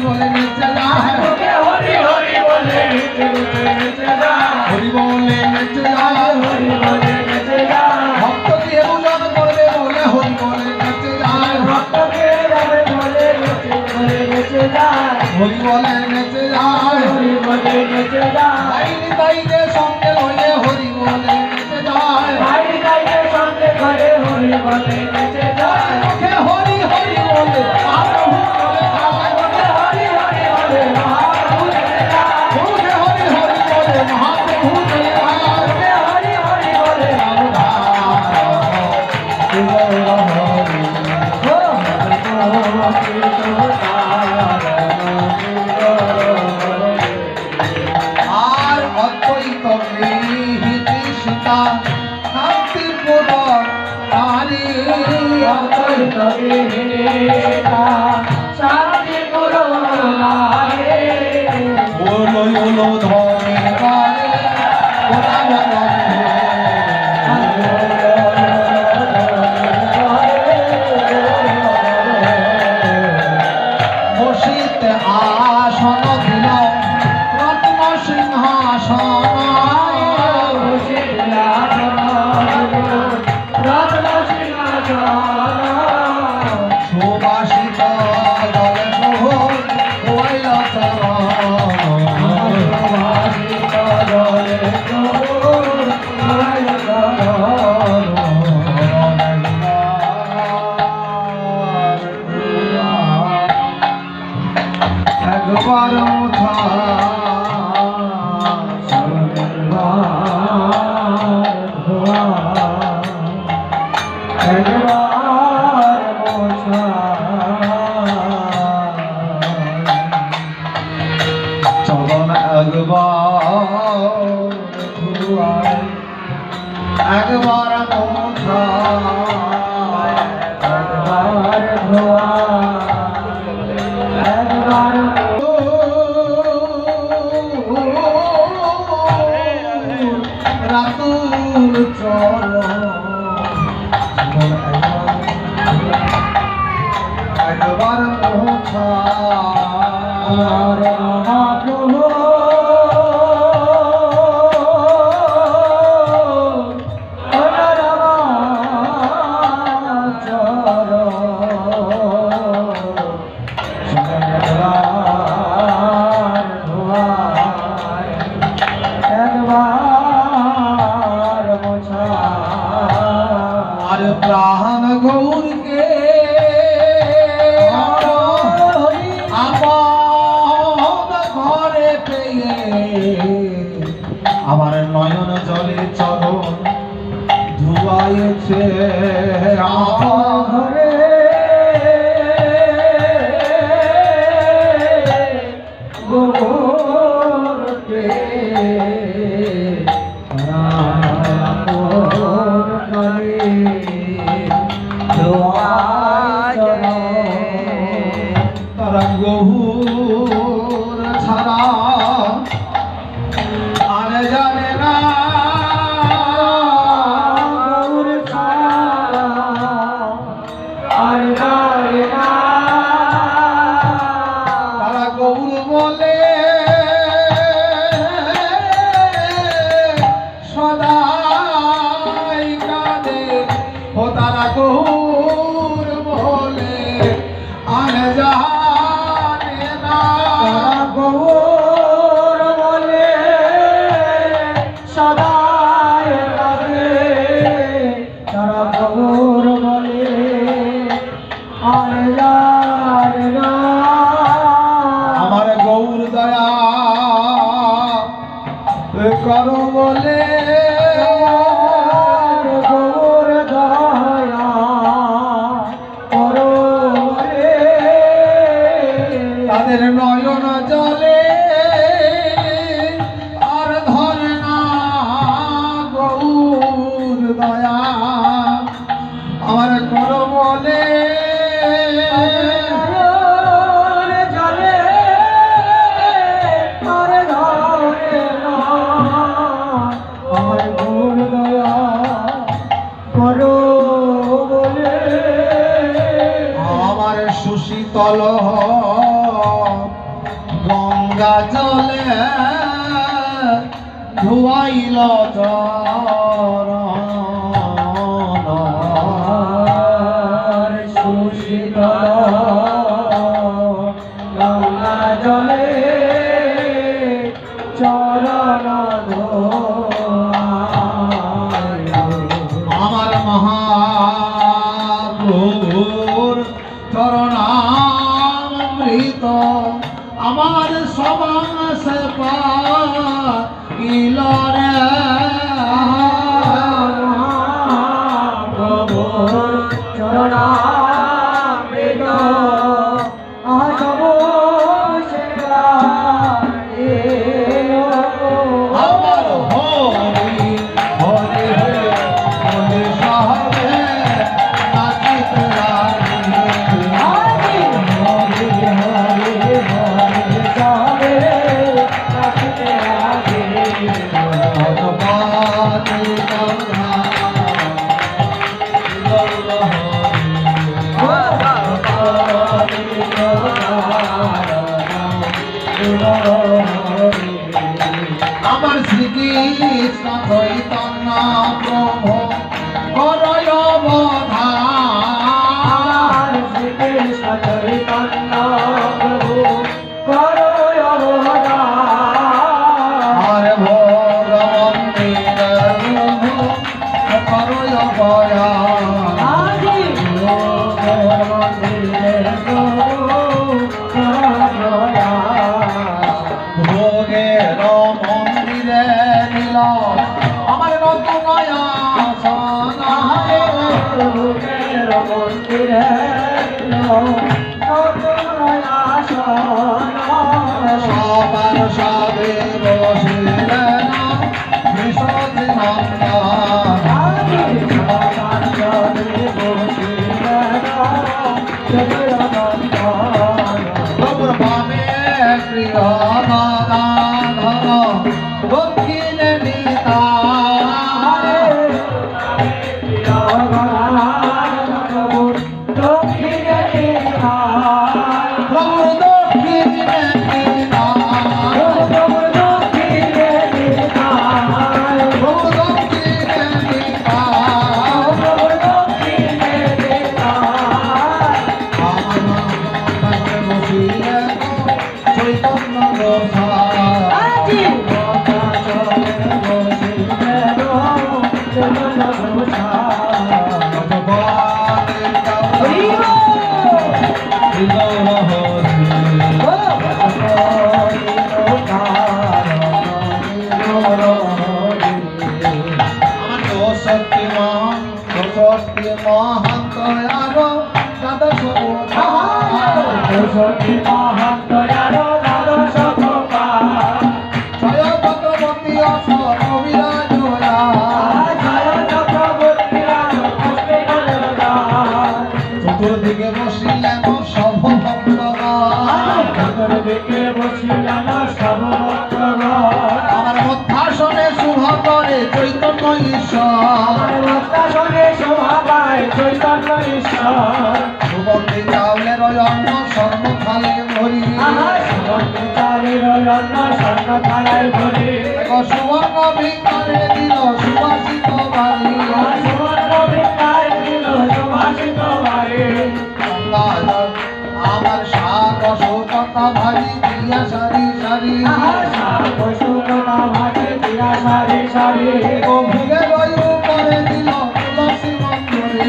বলে নেচে যায় হরি হরি বলে নেচে যায় হরি বলে নেচে যায় হরি বলে নেচে যায় ভক্তকে পূজন করবে বলে হরি বলে নেচে যায় ভক্তকে যাবে বলে নেচে যায় হরি বলে নেচে যায় হরি বলে নেচে যায় ভাইনি ভাইদের সঙ্গে লয়ে হরি বলে নেচে যায় ভাইনি ভাইদের সঙ্গে ঘরে হরি বলে নেচে যায় মুখে হরি হরি বলে মহাপ্রভু বলে খায় মুখে হরি হরি বলে মহাপ্রভু বলে খায় মুখে হরি হরি বলে মহাপ্রভু বলে খায় মুখে হরি হরি বলে রাধা আর অদ্বৈত সীতা শান্তির পুরন নারী অদ্বৈত সীতা শান্তির পুরন নারী ওলো ওলো ধরে বারে ওলা বলে বসিতে আসন দিল রত্ন সিংহাসন বসিতে আসন রত্ন সিংহাসন সুবাসিত দলে প্রভু হইল চরণ সুবাসিত দলে প্রভু হইল চরণ একবার মুঠা চলন একবার মুঠা একবার রাতুল চল একবার মোছা মহাপ্রভু আর প্রাণ গৌরকে আপন ঘরে পেয়ে আমার নয়ন জলে চরণ ধুয়াইছে আপন ঘরে গৌরকে তারা গহুর ছাড়া আর জানে না গহুর ছাড়া আর জানে না তারা গৌর বলে সদাই কাঁদে ও তারা গৌর বলে আর জানে না তারা গৌর বলে সদাই কাঁদে তারা গৌর বলে আর জানে না আমার গৌর দয়া করো বলে গৌর দয়া করো বলে তাদের নয়ন জলে আর ধরে না গৌর দয়া আমার করো বলে জলে আর ধরে না আমার গৌর দয়া করো বলে আমার সুশীতল গঙ্গা জলে ধুয়াইল চরণ সুশীতল গঙ্গা জলে চরণ আমার মহাপ্রভুর চরণামৃত আমার সমাস পাইল রে প্রভুর চরণামৃত আমার হরি হরি হরি সাহে নাচিতে লাগি ভগবান গঙ্গা আমার শ্রীকৃষ্ণ চৈতন্য প্রভু করয় অবধান শ্রীকৃষ্ণ চৈতন্য প্রভু করয় অবদান আর ভোগ মন্দির করয় বয়ান আজি মন্দিরের ভোগের মন্দিরে নিল আমার রতনয়া সোনা মন্দিরে সবার সাধে বসিলেন বিশদ নন্দন প্রভুর বামে প্রিয় গদাধর দক্ষিণে নিতা প্রভুর দক্ষিণে নিতা প্রভুর দক্ষিণে নিতা চৈতন্য সত্যি মহান্ত আরো দ্বাদশ সতী মহান্তরার দ্বাদশ জয় চক্রবর্তী অবিরাজ চতুর্দিকে বসিলেন সব ভক্তগণ আমার মধ্যাসনে শুভা করে চৈতন্য ঈশ্বর সুগন্ধি চাউলের অন্ন সর্বথালে ভরি সুবর্ণ ভিতরে দিল সুবাসিত বালি আমার শাক অশোকতা ভারী দিয়া সারি সারি ভুগে রয়ু করে দিল তুলসী মন্দিরে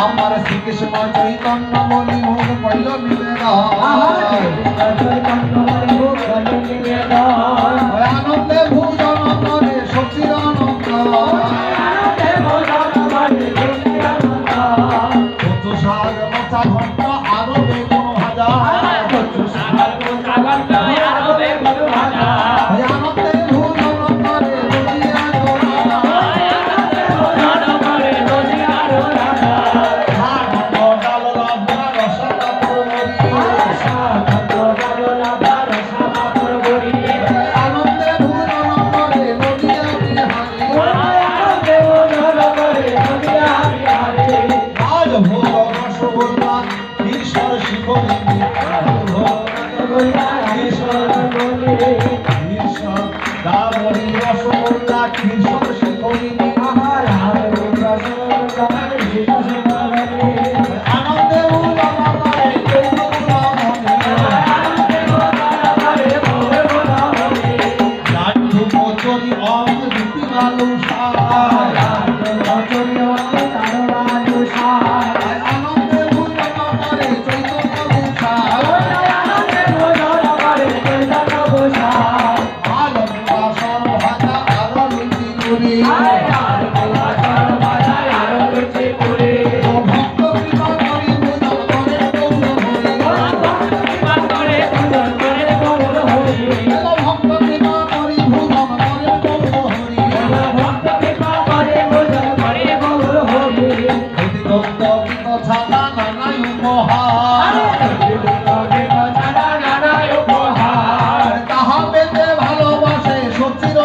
আমার শ্রীকৃষ্ণ চৈতন্য বলি ভোগ পড়ল নিবেদন আনন্দে ভোজন করে সচির শাক মোচা ঘন্ট আরো বেগুন ভাজা আনন্দে ভোজন করে আনন্দে ভোজন আনন্দে ভুজন করে চৈতন্য গোসাই আনন্দে ভোজন করে চৈতন্য গোসাই আলম বাসর ভাজা আরো লুচি করে আর বাসর বাজায় আরো লুচি পুরি ভক্ত কৃপা করি ভুজন করে গৌর হরি ভক্ত কৃপা করে ভোজন করে গৌর হরি ভক্ত কৃপা করি ভুজন করে গৌর হরি ভক্ত কৃপা করে ভোজন করে গৌর হরি অধিগন্ত গীত ছাড়া নানাই উপহার তাহা পেতে ভালোবাসে সচির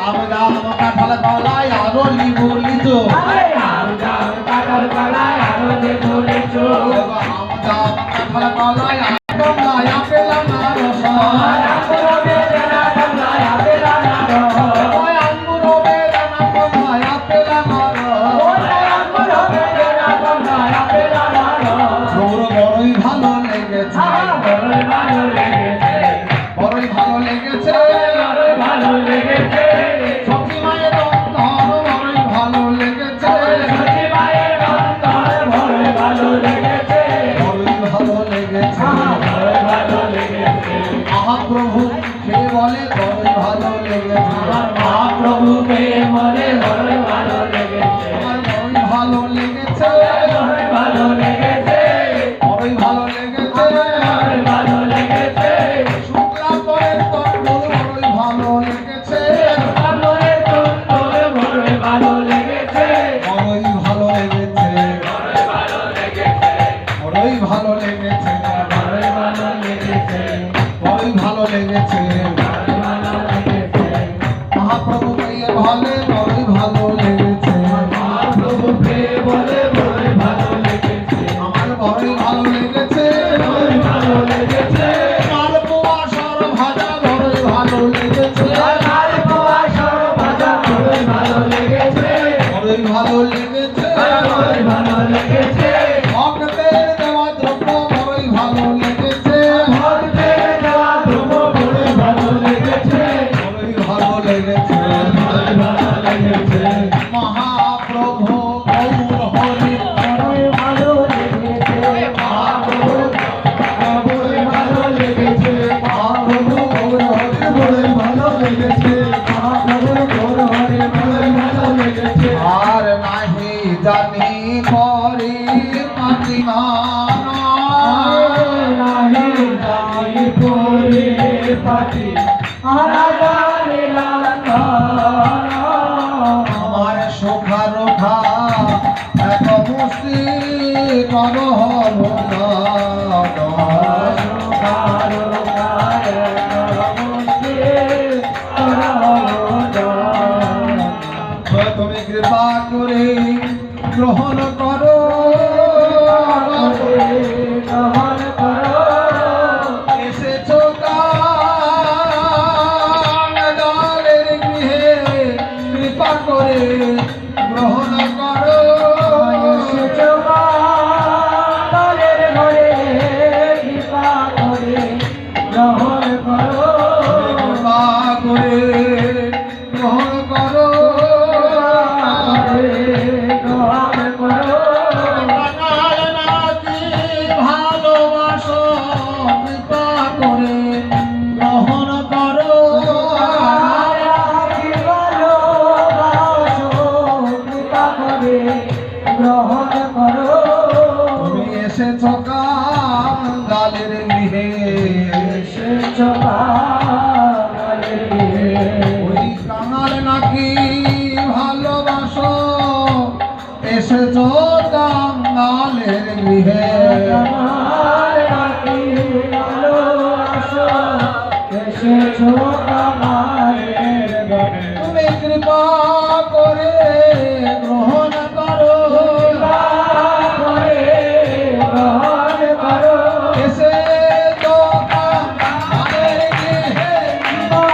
আম জাম কাঁঠাল কলাই আরো লিবু লিচু আম জাম কাঁঠাল কলাই আরো গঙ্গায় আপেল আনারস আঙ্গুর বেদানা গঙ্গায় আপেল আনারস গৌর বড়ই ভালো লেগেছে বড়ই ভালো লেগেছে সখী মায়ের অন্তর বড়ই ভালো লেগেছে বড়ই ভালো লেগেছে মহাপ্রভু সে বলে বড়ই ভালো লেগেছে মহাপ্রভুকে মনে বড়ই ভালো লেগেছে আমার বড়ই ভালো লেগেছে ভালো লেগেছে বড়ই ভালো লেগেছে ভালো লেগেছে শুক্লা করে তন্ডুল বড়ই ভালো লেগেছে আমরে তোরে বড়ই ভালো লেগেছে বড়ই ভালো লেগেছে বড়ই ভালো লেগেছে বড়ই ভালো লেগেছে বড়ই ভালো লেগেছে ভালো লেগেছে মহাপ্রভু প্রিয় ভালে বড়ই ভালো লেগেছে মহাপ্রভুকে বলে বড়ই ভালো লেগেছে আমার বড়ই ভালো লেগেছে বড়ই ভালো লেগেছে মালপোয়া সর ভাজা বড়ই ভালো লেগেছে লাল পোয়া সর্বদা বড়ই ভালো লেগেছে বড়ই ভালো লেগেছে বড়ই ভালো লেগেছে ভক্তের দেওয়া দ্রব্য বড়ই ভালো লেগেছে ভক্তের দেওয়া ধ্রুব বড়ই ভালো লেগেছে বড়ই ভালো লেগেছে বড়ই ভালো লেগেছে মহাপ্রভু গৌর হরি বড়ই ভালো লেগেছে মহাপ্রভু বড়ই ভালো লেগেছে মহাপ্রভু গৌর হরি বড়ই ভালো লেগেছে মহাপ্রভু গৌর হরি বড়ই ভালো লেগেছে আর নাহি জানি করি মাতিমান নাহি জানি পুরি পাটি আরাগানি লাঙ্গন আমার সোখা রোখা এক মুস্তি কর তুমি কৃপা করে গ্রহণ করো এসেছো কালের গৃহে কৃপা করে গ্রহণ করো কৃপা করে গ্রহণ করো কানার নাকি ভালোবাসো কৃপা করে গ্রহণ করো গ্রহণ করো তুমি এসেছো কালের গৃহে ওই কাঙাল নাকি ভালোবাসো এসেছো কাঙালের গৃহে তুমি কৃপা করে গ্রহণ করো এসেছো কাঙালের গৃহে কৃপা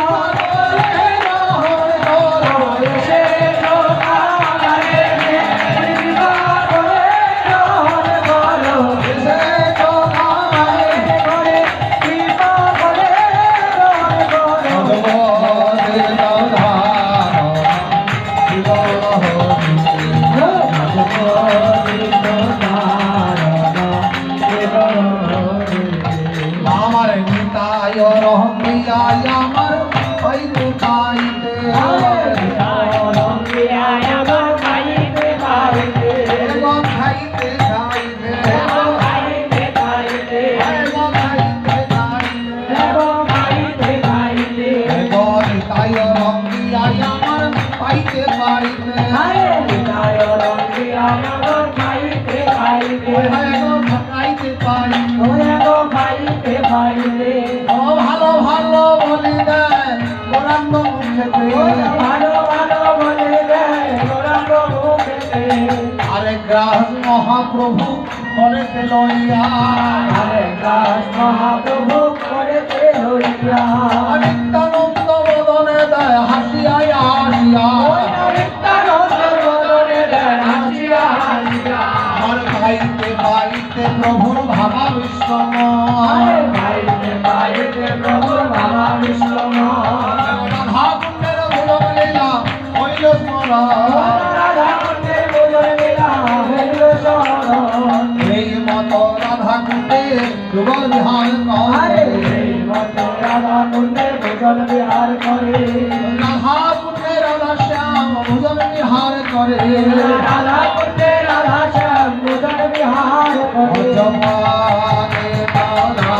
করে গ্রহণ করো। এসেছো কাঙালের ভগবতের ধাম খাইতে পারিতে আরে বিদায় রঙ্গিয়া নগর খাইতে খাইতে খাইতে পারি ওরে গো খাইতে খাইতে ও ভালো ভালো বলি দেয় গৌরাঙ্গ মুখেতে ওরে ভালো ভালো বলে দেয় গৌরাঙ্গ মুখেতে আরে গ্রাস মহাপ্রভু করেতে লইয়া আরে দাস মহাপ্রভু করেতে হইয়া নিত্যানন্দ বদনে দেয় হাসিয়া হাসিয়া নিত্যানন্দ বদনে দেয় হাসিয়া হাসিয়া আর খাইতে পাইতে প্রভুর ভাবা বিশ্বম আরে ভাইতে ভাইতে প্রভু বাবা বিষ্ণুময় রাধা কুণ্ডের ভুলন লীলা হইল স্মরণ রাধা কুণ্ডের ভোজন লীলা হইল স্মরণ এই মত রাধা কুণ্ডে যুগল বিহার আরে করে এই মতো রাধা কুণ্ডের ভোজন বিহার করে রাধা কুণ্ডে রাধা শ্যাম ভুজন বিহার করে রাধা কুণ্ডে রাধা শ্যাম ভোজন বিহার করে জপানে রাধা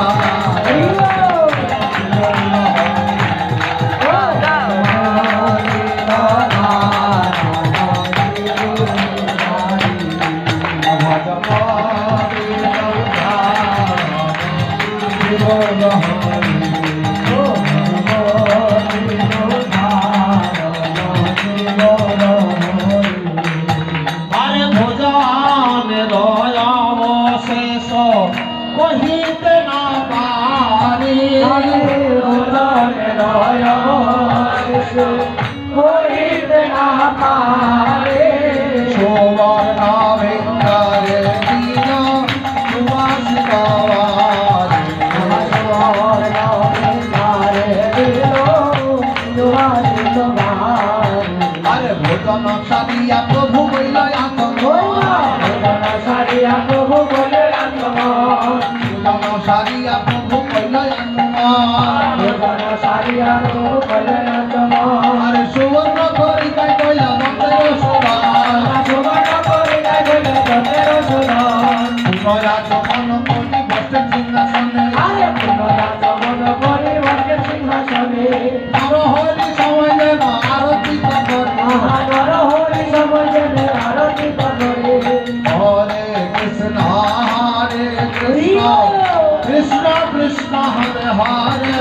আরে ভোজনে অবশেষ কহিতে না পারি সুবর্ণ ভিক্ষারে দিন সুবাস গাওয়ারে আরে ভোজন সারিয়া প্রভু বইল আসন ভোজন সারিয়া প্রভু বইল আসন আরে সুবর্ণ করিকাই কইলা মন্দির সুরান পুনরা চমন করি বসে সিংহাসনে আর হরি সময় যেন আরতি করে হরে Krishna Krishna Krishna Hare Hare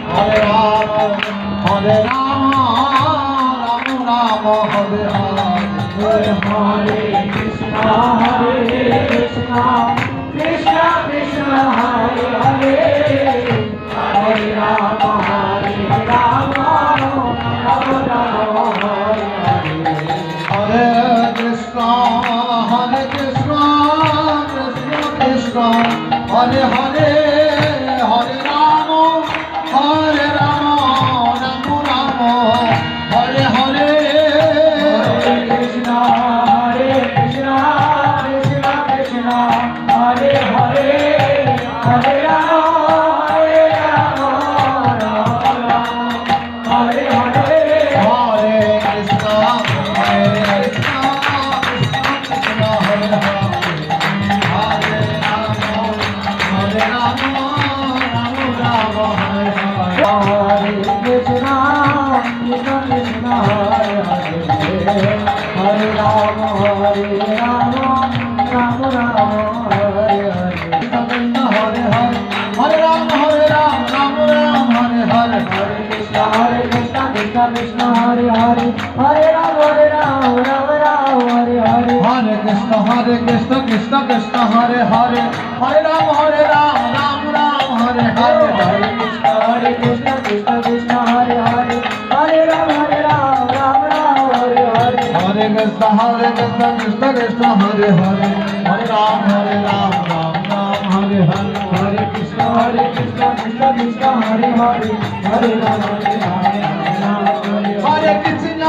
Hare Ram Ram Ram Hare Hare Hare Krishna, Hare Krishna, Krishna Krishna, Hare Hare, Hare Rama, Hare Rama, Rama Rama, Hare Hare. হরে Krishna Krishna Krishna Hare Hare Hare Ram Ram Ram Hare Hare Hare Krishna, Hare Krishna, Krishna Krishna, Hare Hare, Hare Rama, Rama Rama, Hare Hare. হরে Krishna Krishna Krishna Hare Hare Hare Ram Ram Ram Hare Hare Hare Krishna, Krishna Krishna, Hare Hare, Hare Rama, Rama Rama, Hare Hare. Hare Hare Hare Ram Ram Ram Hare Hare Hare Krishna, Krishna Krishna, Hare Hare, Hare Rama, Rama Rama, Hare Hare. হরে Krishna Krishna Krishna Hare Hare Hare Ram Ram Ram Hare Hare Hare Krishna, Krishna Krishna, Hare Hare, Hare Rama, Rama Rama, Hare Hare. হরে Krishna Krishna Krishna Hare Hare Hare Ram Ram Ram Hare Hare Hare Krishna, Krishna Krishna, Hare Hare, Hare Rama, Rama Rama, Hare Hare. হরে কৃষ্ণ